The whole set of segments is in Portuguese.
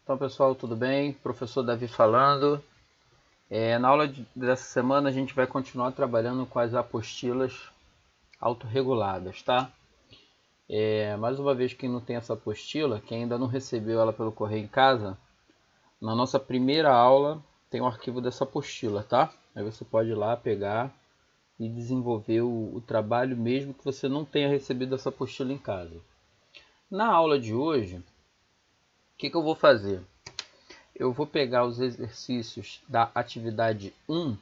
Então, pessoal, tudo bem? Professor Davi falando. Na aula dessa semana a gente vai continuar trabalhando com as apostilas autorreguladas, tá? Mais uma vez, quem não tem essa apostila, quem ainda não recebeu ela pelo correio em casa, na nossa primeira aula tem o arquivo dessa apostila, tá? Aí você pode ir lá pegar e desenvolver o trabalho mesmo que você não tenha recebido essa apostila em casa. Na aula de hoje, o que eu vou fazer? Eu vou pegar os exercícios da atividade 1,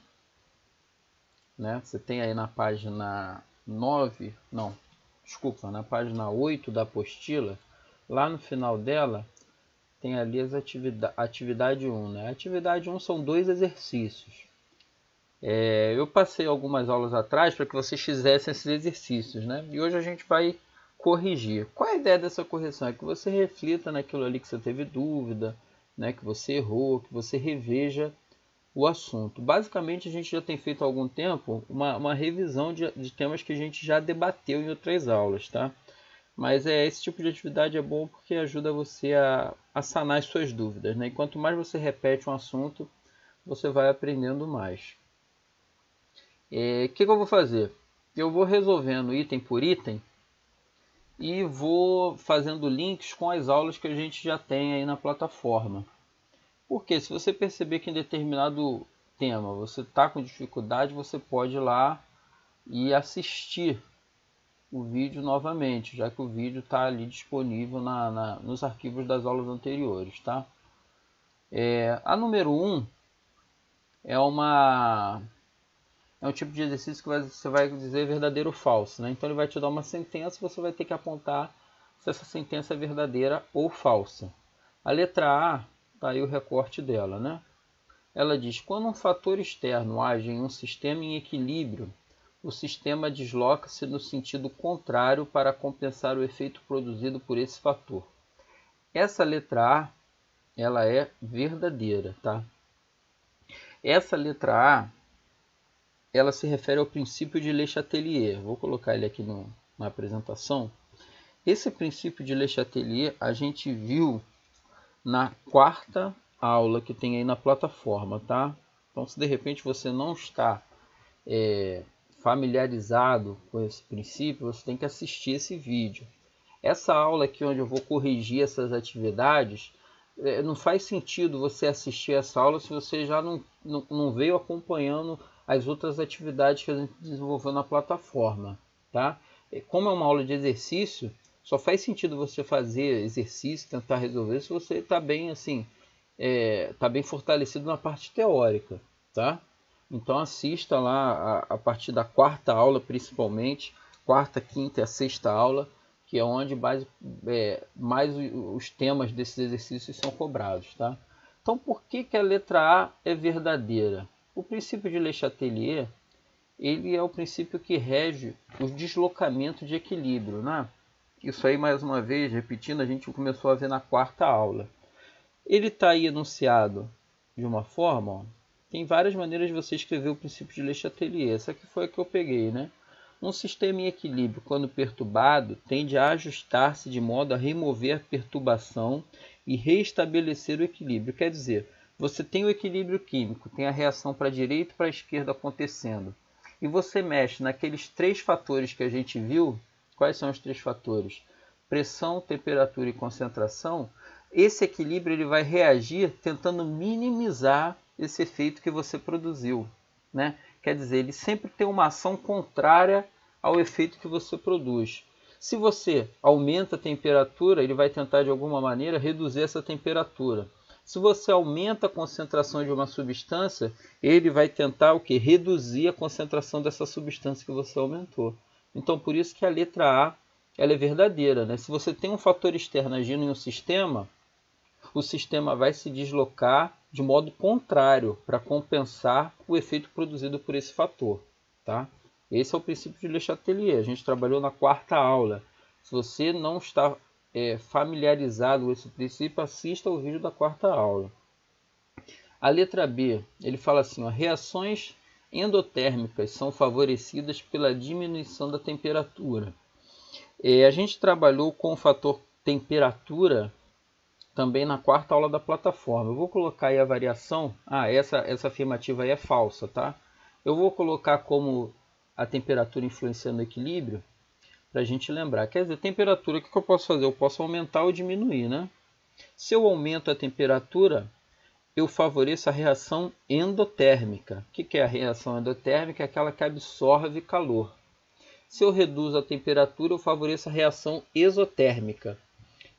né? Você tem aí na página 9, não, desculpa, na página 8 da apostila, lá no final dela, tem ali as atividade 1, né? A atividade 1 são 2 exercícios. Eu passei algumas aulas atrás para que vocês fizessem esses exercícios, né? E hoje a gente vai corrigir. Qual é a ideia dessa correção? É que você reflita naquilo ali que você teve dúvida, né? Que você errou, que você reveja o assunto. Basicamente, a gente já tem feito há algum tempo uma revisão de temas que a gente já debateu em outras aulas, tá? Mas esse tipo de atividade é bom porque ajuda você a sanar as suas dúvidas, né? E quanto mais você repete um assunto, você vai aprendendo mais. O que eu vou fazer? Eu vou resolvendo item por item e vou fazendo links com as aulas que a gente já tem aí na plataforma. Porque se você perceber que em determinado tema você está com dificuldade, você pode ir lá e assistir o vídeo novamente, já que o vídeo está ali disponível nos arquivos das aulas anteriores, tá? A número 1 é um tipo de exercício que você vai dizer verdadeiro ou falso, né? Então ele vai te dar uma sentença e você vai ter que apontar se essa sentença é verdadeira ou falsa. A letra A, tá aí o recorte dela, né? Ela diz: quando um fator externo age em um sistema em equilíbrio, o sistema desloca-se no sentido contrário para compensar o efeito produzido por esse fator. Essa letra A, ela é verdadeira, tá? Essa letra A, ela se refere ao princípio de Le Chatelier. Vou colocar ele aqui na apresentação. Esse princípio de Le Chatelier a gente viu na quarta aula que tem aí na plataforma, tá? Então, se de repente você não está familiarizado com esse princípio, você tem que assistir esse vídeo. Essa aula aqui onde eu vou corrigir essas atividades, não faz sentido você assistir essa aula se você já não veio acompanhando as outras atividades que a gente desenvolveu na plataforma, tá? Como é uma aula de exercício, só faz sentido você fazer exercício, tentar resolver, se você está bem assim, tá bem fortalecido na parte teórica, tá? Então assista lá a partir da quarta aula, principalmente, quarta, quinta e a sexta aula, que é onde mais os temas desses exercícios são cobrados, tá? Então, por que a letra A é verdadeira? O princípio de Le Chatelier, ele é o princípio que rege o deslocamento de equilíbrio, né? Isso aí, mais uma vez, repetindo, a gente começou a ver na quarta aula. Ele está aí enunciado de uma forma, ó, tem várias maneiras de você escrever o princípio de Le Chatelier. Essa aqui foi a que eu peguei, né? Um sistema em equilíbrio, quando perturbado, tende a ajustar-se de modo a remover a perturbação e restabelecer o equilíbrio. Quer dizer, você tem o equilíbrio químico, tem a reação para a direita e para a esquerda acontecendo. E você mexe naqueles 3 fatores que a gente viu. Quais são os 3 fatores? Pressão, temperatura e concentração. Esse equilíbrio ele vai reagir tentando minimizar esse efeito que você produziu, né? Quer dizer, ele sempre tem uma ação contrária ao efeito que você produz. Se você aumenta a temperatura, ele vai tentar de alguma maneira reduzir essa temperatura. Se você aumenta a concentração de uma substância, ele vai tentar o quê? Reduzir a concentração dessa substância que você aumentou. Então, por isso que a letra A ela é verdadeira, né? Se você tem um fator externo agindo em um sistema, o sistema vai se deslocar de modo contrário para compensar o efeito produzido por esse fator, tá? Esse é o princípio de Le Chatelier. A gente trabalhou na quarta aula. Se você não está familiarizado com esse princípio, assista o vídeo da quarta aula. A letra B, ele fala assim, ó, reações endotérmicas são favorecidas pela diminuição da temperatura. A gente trabalhou com o fator temperatura, também na quarta aula da plataforma. Eu vou colocar aí a variação. Essa afirmativa aí é falsa, tá? Eu vou colocar como a temperatura influencia no equilíbrio, para a gente lembrar. Quer dizer, temperatura, o que eu posso fazer? Eu posso aumentar ou diminuir, né? Se eu aumento a temperatura, eu favoreço a reação endotérmica. O que é a reação endotérmica? É aquela que absorve calor. Se eu reduzo a temperatura, eu favoreço a reação exotérmica,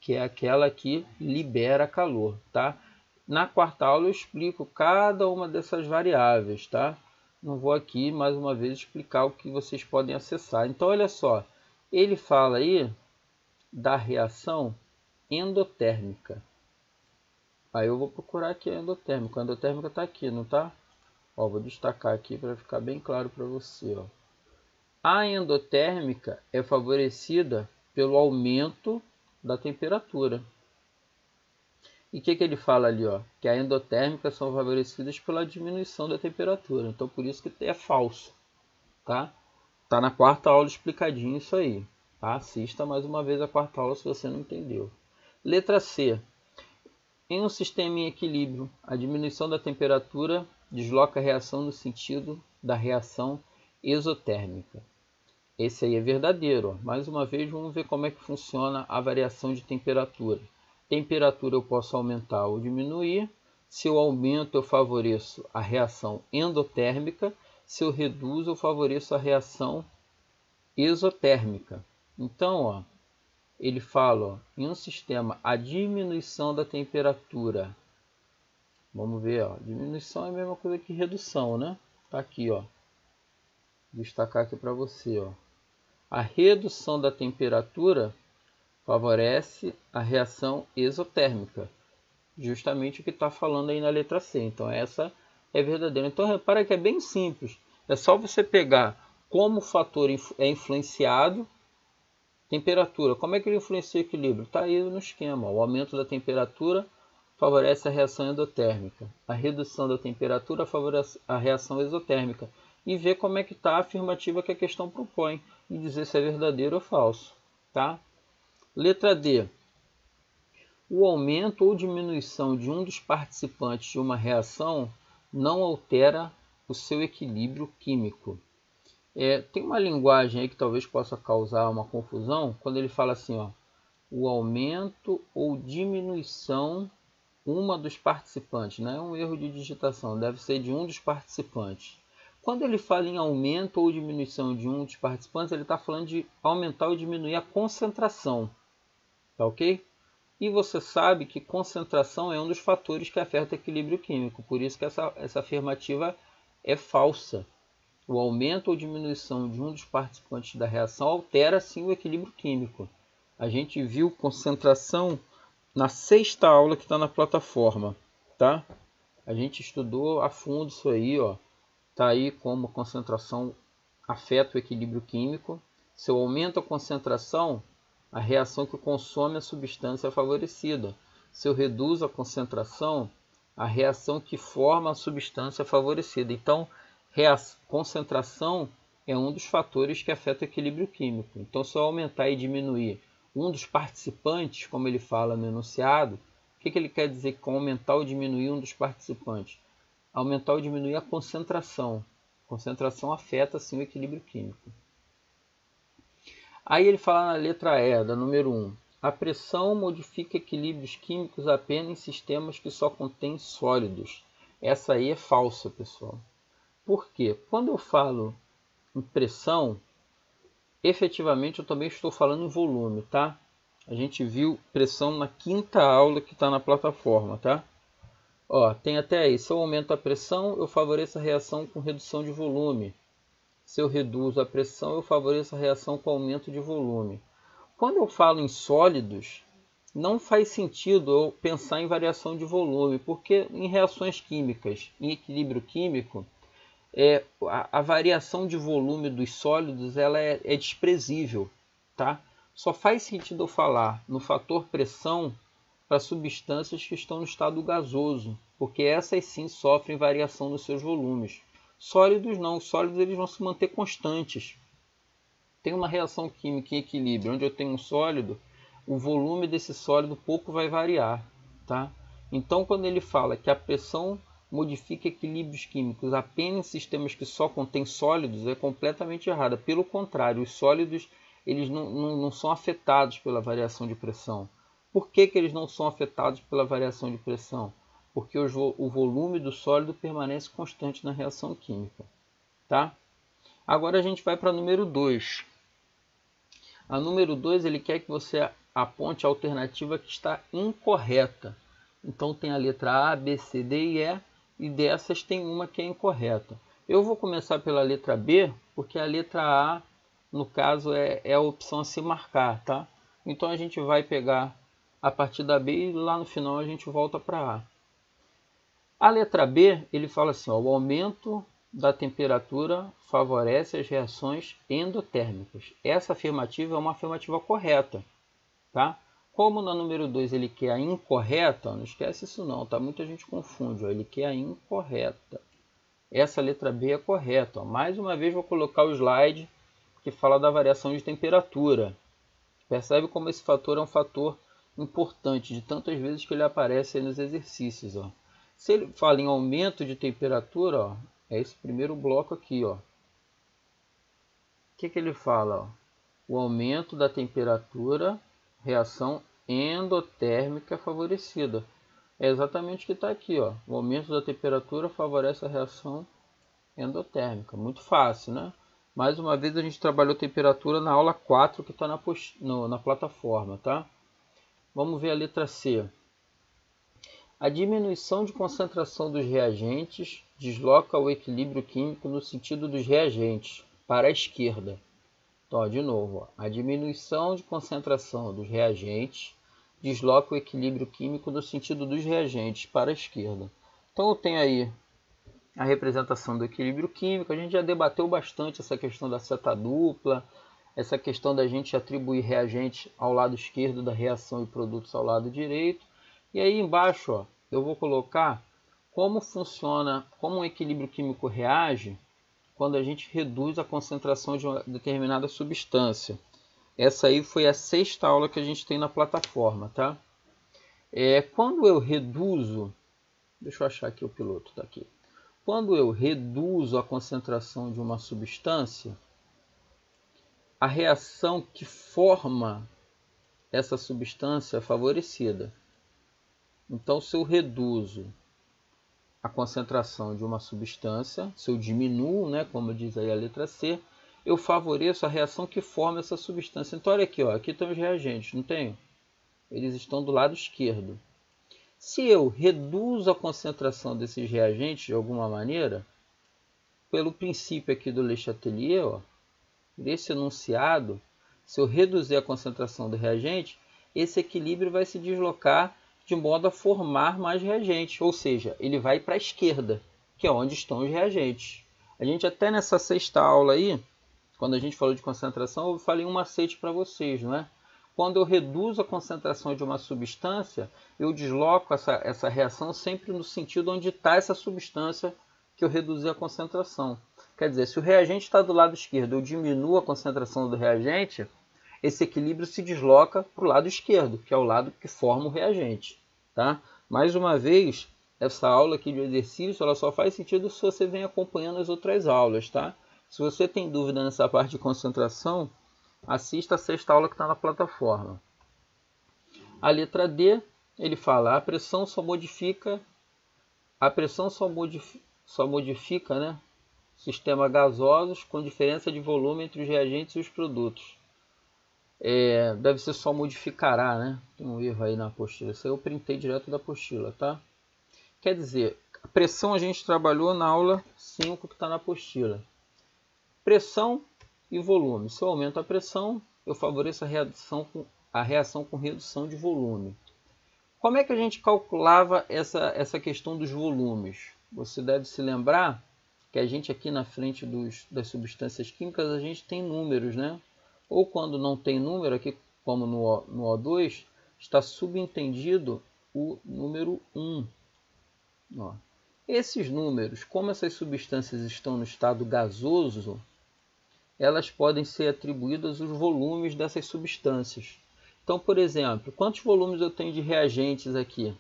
que é aquela que libera calor, tá? Na quarta aula eu explico cada uma dessas variáveis, tá? Não vou aqui, mais uma vez, explicar o que vocês podem acessar. Então, olha só, ele fala aí da reação endotérmica. Aí eu vou procurar aqui a endotérmica. A endotérmica está aqui, não está? Ó, vou destacar aqui para ficar bem claro para você. Ó. A endotérmica é favorecida pelo aumento da temperatura. E o que ele fala ali? Ó? Que a endotérmica são favorecidas pela diminuição da temperatura. Então, por isso que é falso. Tá? Tá na quarta aula explicadinho isso aí. Tá? Assista mais uma vez a quarta aula se você não entendeu. Letra C. Em um sistema em equilíbrio, a diminuição da temperatura desloca a reação no sentido da reação exotérmica. Esse aí é verdadeiro. Ó. Mais uma vez, vamos ver como é que funciona a variação de temperatura. Temperatura eu posso aumentar ou diminuir. Se eu aumento, eu favoreço a reação endotérmica. Se eu reduzo, eu favoreço a reação exotérmica. Então, ó, ele fala, ó, em um sistema, a diminuição da temperatura. Vamos ver, ó, diminuição é a mesma coisa que redução, né? Tá aqui, ó. Vou destacar aqui para você, ó. A redução da temperatura favorece a reação exotérmica. Justamente o que está falando aí na letra C. Então, essa é verdadeira. Então, repara que é bem simples. É só você pegar como o fator é influenciado. Temperatura, como é que ele influencia o equilíbrio? Está aí no esquema. O aumento da temperatura favorece a reação endotérmica. A redução da temperatura favorece a reação exotérmica. E ver como é que está a afirmativa que a questão propõe. E dizer se é verdadeiro ou falso. Tá? Letra D. O aumento ou diminuição de um dos participantes de uma reação não altera o seu equilíbrio químico. Tem uma linguagem aí que talvez possa causar uma confusão quando ele fala assim, ó, o aumento ou diminuição uma dos participantes, não é um erro de digitação, deve ser de um dos participantes. Quando ele fala em aumento ou diminuição de um dos participantes, ele está falando de aumentar ou diminuir a concentração, tá ok? E você sabe que concentração é um dos fatores que afeta o equilíbrio químico, por isso que essa afirmativa é falsa. O aumento ou diminuição de um dos participantes da reação altera sim o equilíbrio químico. A gente viu concentração na sexta aula que está na plataforma, tá? A gente estudou a fundo isso aí, ó. Tá aí como a concentração afeta o equilíbrio químico. Se eu aumento a concentração, a reação que consome a substância é favorecida. Se eu reduzo a concentração, a reação que forma a substância é favorecida. Então, concentração é um dos fatores que afeta o equilíbrio químico. Então, se eu aumentar e diminuir um dos participantes, como ele fala no enunciado, o que ele quer dizer com aumentar ou diminuir um dos participantes? Aumentar ou diminuir a concentração. A concentração afeta, sim, o equilíbrio químico. Aí ele fala na letra E, da número 1. A pressão modifica equilíbrios químicos apenas em sistemas que só contêm sólidos. Essa aí é falsa, pessoal. Por quê? Quando eu falo em pressão, efetivamente eu também estou falando em volume, tá? A gente viu pressão na quinta aula que está na plataforma, tá? Ó, tem até aí, se eu aumento a pressão, eu favoreço a reação com redução de volume. Se eu reduzo a pressão, eu favoreço a reação com aumento de volume. Quando eu falo em sólidos, não faz sentido eu pensar em variação de volume, porque em reações químicas, em equilíbrio químico, a variação de volume dos sólidos ela é desprezível, tá? Só faz sentido eu falar no fator pressão para substâncias que estão no estado gasoso, porque essas sim sofrem variação nos seus volumes. Sólidos não, os sólidos eles vão se manter constantes. Tem uma reação química em equilíbrio, onde eu tenho um sólido, o volume desse sólido pouco vai variar. tá? Então, quando ele fala que a pressão modifica equilíbrios químicos apenas em sistemas que só contêm sólidos, é completamente errada. Pelo contrário, os sólidos eles não são afetados pela variação de pressão. Por que eles não são afetados pela variação de pressão? Porque o volume do sólido permanece constante na reação química. Tá? Agora a gente vai para a número 2. A número 2 ele quer que você aponte a alternativa que está incorreta. Então tem a letra A, B, C, D e E, e dessas tem uma que é incorreta. Eu vou começar pela letra B, porque a letra A, no caso, é a opção a se marcar, tá? Então a gente vai pegar a partir da B e lá no final a gente volta para A. A letra B, ele fala assim, ó, o aumento da temperatura favorece as reações endotérmicas. Essa afirmativa é uma afirmativa correta, tá? Como na número 2 ele quer a incorreta, não esquece isso não, tá? Muita gente confunde, ó, ele quer a incorreta. Essa letra B é correta, ó. Mais uma vez vou colocar o slide que fala da variação de temperatura. Percebe como esse fator é um fator importante, de tantas vezes que ele aparece aí nos exercícios, ó. Se ele fala em aumento de temperatura, ó, é esse primeiro bloco aqui, ó. O que ele fala? Ó? O aumento da temperatura, reação endotérmica favorecida. É exatamente o que está aqui, ó. O aumento da temperatura favorece a reação endotérmica. Muito fácil, né? Mais uma vez a gente trabalhou temperatura na aula 4 que está na plataforma, tá? Vamos ver a letra C. A diminuição de concentração dos reagentes desloca o equilíbrio químico no sentido dos reagentes, para a esquerda. Então, ó, de novo, ó, a diminuição de concentração dos reagentes desloca o equilíbrio químico no sentido dos reagentes, para a esquerda. Então, eu tenho aí a representação do equilíbrio químico. A gente já debateu bastante essa questão da seta dupla, essa questão da gente atribuir reagentes ao lado esquerdo da reação e produtos ao lado direito. E aí embaixo, ó, eu vou colocar como funciona, como um equilíbrio químico reage quando a gente reduz a concentração de uma determinada substância. Essa aí foi a 6ª aula que a gente tem na plataforma, tá? Quando eu reduzo, deixa eu achar aqui o piloto, tá aqui. Quando eu reduzo a concentração de uma substância, a reação que forma essa substância é favorecida. Então, se eu reduzo a concentração de uma substância, se eu diminuo, né, como diz aí a letra C, eu favoreço a reação que forma essa substância. Então, olha aqui, ó, aqui estão os reagentes, não tem? Eles estão do lado esquerdo. Se eu reduzo a concentração desses reagentes de alguma maneira, pelo princípio aqui do Le Chatelier, ó, desse enunciado, se eu reduzir a concentração do reagente, esse equilíbrio vai se deslocar de modo a formar mais reagentes, ou seja, ele vai para a esquerda, que é onde estão os reagentes. A gente até nessa 6ª aula aí, quando a gente falou de concentração, eu falei um macete para vocês, não é? Quando eu reduzo a concentração de uma substância, eu desloco essa reação sempre no sentido onde está essa substância que eu reduzi a concentração. Quer dizer, se o reagente está do lado esquerdo, eu diminuo a concentração do reagente, esse equilíbrio se desloca para o lado esquerdo, que é o lado que forma o reagente. Tá? Mais uma vez, essa aula aqui de exercício ela só faz sentido se você vem acompanhando as outras aulas. Tá? Se você tem dúvida nessa parte de concentração, assista a 6ª aula que está na plataforma. A letra D, ele fala, a pressão só modifica, né, sistema gasosos com diferença de volume entre os reagentes e os produtos. Deve ser só modificará, né? Tem um erro aí na apostila. Isso aí eu printei direto da apostila, tá? Quer dizer, a pressão a gente trabalhou na aula 5 que está na apostila. Pressão e volume. Se eu aumento a pressão, eu favoreço a reação com redução de volume. Como é que a gente calculava essa questão dos volumes? Você deve se lembrar que a gente aqui na frente das substâncias químicas, a gente tem números, né? Ou quando não tem número, aqui como no O2, está subentendido o número 1. Ó. Esses números, como essas substâncias estão no estado gasoso, elas podem ser atribuídas aos volumes dessas substâncias. Então, por exemplo, quantos volumes eu tenho de reagentes aqui?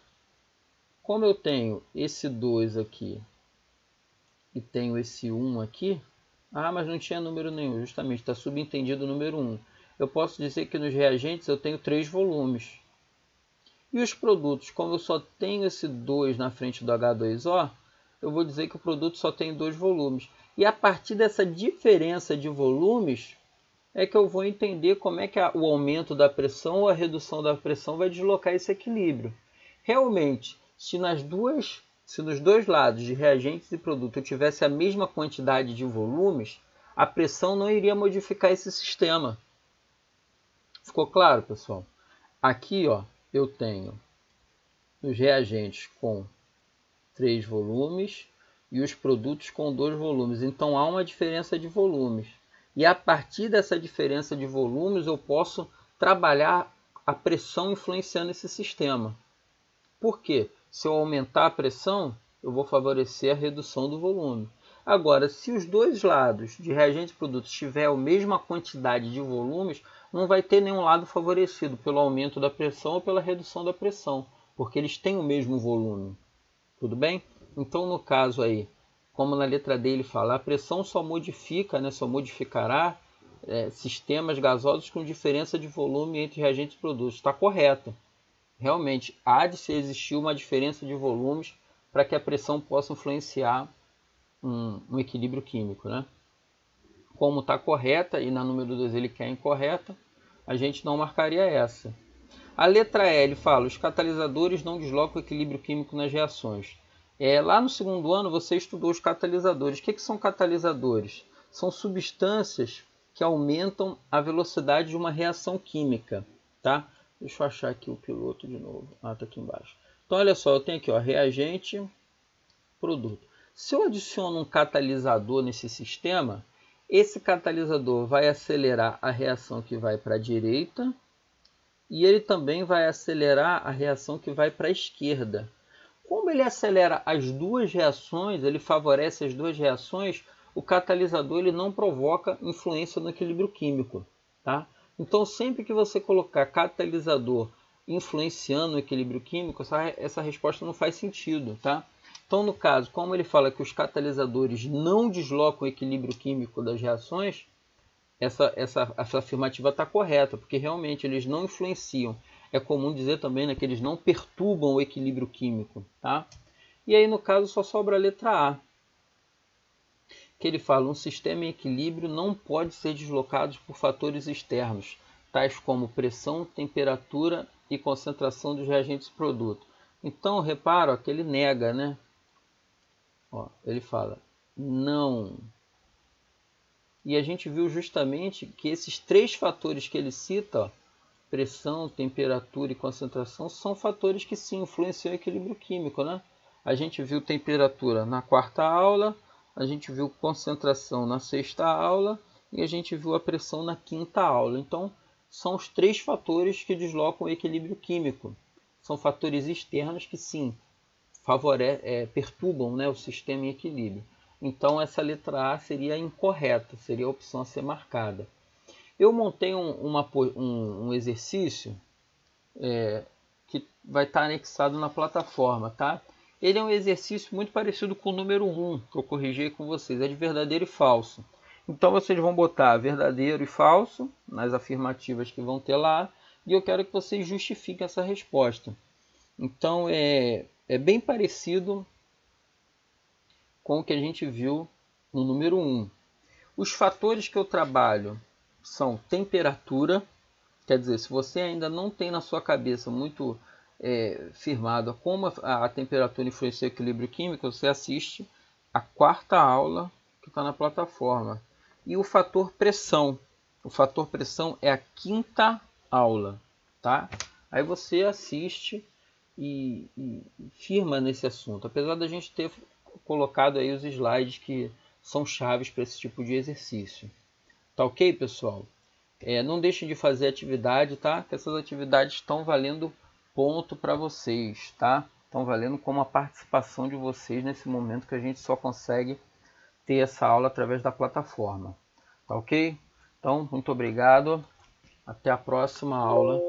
como eu tenho esse 2 aqui e tenho esse 1 aqui, mas não tinha número nenhum, justamente, está subentendido o número 1. Eu posso dizer que nos reagentes eu tenho 3 volumes. E os produtos, como eu só tenho esse 2 na frente do H2O, eu vou dizer que o produto só tem 2 volumes. E a partir dessa diferença de volumes, é que eu vou entender como é que o aumento da pressão ou a redução da pressão vai deslocar esse equilíbrio. Realmente, se nos dois lados de reagentes e produto eu tivesse a mesma quantidade de volumes, a pressão não iria modificar esse sistema. Ficou claro, pessoal? Aqui, ó, eu tenho os reagentes com 3 volumes e os produtos com 2 volumes. Então, há uma diferença de volumes. E a partir dessa diferença de volumes, eu posso trabalhar a pressão influenciando esse sistema. Por quê? Se eu aumentar a pressão, eu vou favorecer a redução do volume. Agora, se os dois lados de reagentes e produtos tiverem a mesma quantidade de volumes, não vai ter nenhum lado favorecido pelo aumento da pressão ou pela redução da pressão, porque eles têm o mesmo volume. Tudo bem? Então, no caso aí, como na letra D ele fala, a pressão só modificará sistemas gasosos com diferença de volume entre reagentes e produtos. Está correto. Realmente, há de existir uma diferença de volumes para que a pressão possa influenciar um equilíbrio químico, né? Como está correta, e na número 2 ele quer incorreta, a gente não marcaria essa. A letra L fala, os catalisadores não deslocam o equilíbrio químico nas reações. Lá no segundo ano você estudou os catalisadores. O que são catalisadores? São substâncias que aumentam a velocidade de uma reação química. Tá? Deixa eu achar aqui o piloto de novo. Está aqui embaixo. Então olha só, eu tenho aqui ó, reagente, produto. Se eu adiciono um catalisador nesse sistema, esse catalisador vai acelerar a reação que vai para a direita e ele também vai acelerar a reação que vai para a esquerda. Como ele acelera as duas reações, ele favorece as duas reações, o catalisador ele não provoca influência no equilíbrio químico. Tá? Então, sempre que você colocar catalisador influenciando o equilíbrio químico, essa resposta não faz sentido. Tá? Então, no caso, como ele fala que os catalisadores não deslocam o equilíbrio químico das reações, essa afirmativa está correta, porque realmente eles não influenciam. É comum dizer também, né, que eles não perturbam o equilíbrio químico. Tá? E aí, no caso, só sobra a letra A, que ele fala, um sistema em equilíbrio não pode ser deslocado por fatores externos, tais como pressão, temperatura e concentração dos reagentes e produtos. Então, repara ó, que ele nega, né? Ó, ele fala, não. E a gente viu justamente que esses 3 fatores que ele cita, ó, pressão, temperatura e concentração, são fatores que sim influenciam o equilíbrio químico, né? A gente viu temperatura na 4ª aula, a gente viu concentração na 6ª aula e a gente viu a pressão na 5ª aula. Então, são os 3 fatores que deslocam o equilíbrio químico. São fatores externos que sim perturbam, né, o sistema em equilíbrio. Então, essa letra A seria incorreta, seria a opção a ser marcada. Eu montei um exercício que vai estar anexado na plataforma. Tá? Ele é um exercício muito parecido com o número 1, que eu corrigi com vocês. É de verdadeiro e falso. Então, vocês vão botar verdadeiro e falso nas afirmativas que vão ter lá. E eu quero que vocês justifiquem essa resposta. Então, é bem parecido com o que a gente viu no número 1. Os fatores que eu trabalho são temperatura, quer dizer, se você ainda não tem na sua cabeça muito firmado como a temperatura influencia o equilíbrio químico, você assiste a 4ª aula que está na plataforma. E o fator pressão. O fator pressão é a 5ª aula. Tá? Aí você assiste e firma nesse assunto. Apesar da gente ter colocado aí os slides que são chaves para esse tipo de exercício. Tá ok, pessoal? Não deixem de fazer atividade, tá? Que essas atividades estão valendo ponto para vocês, tá? Estão valendo como a participação de vocês nesse momento que a gente só consegue ter essa aula através da plataforma. Tá ok? Então, muito obrigado. Até a próxima aula.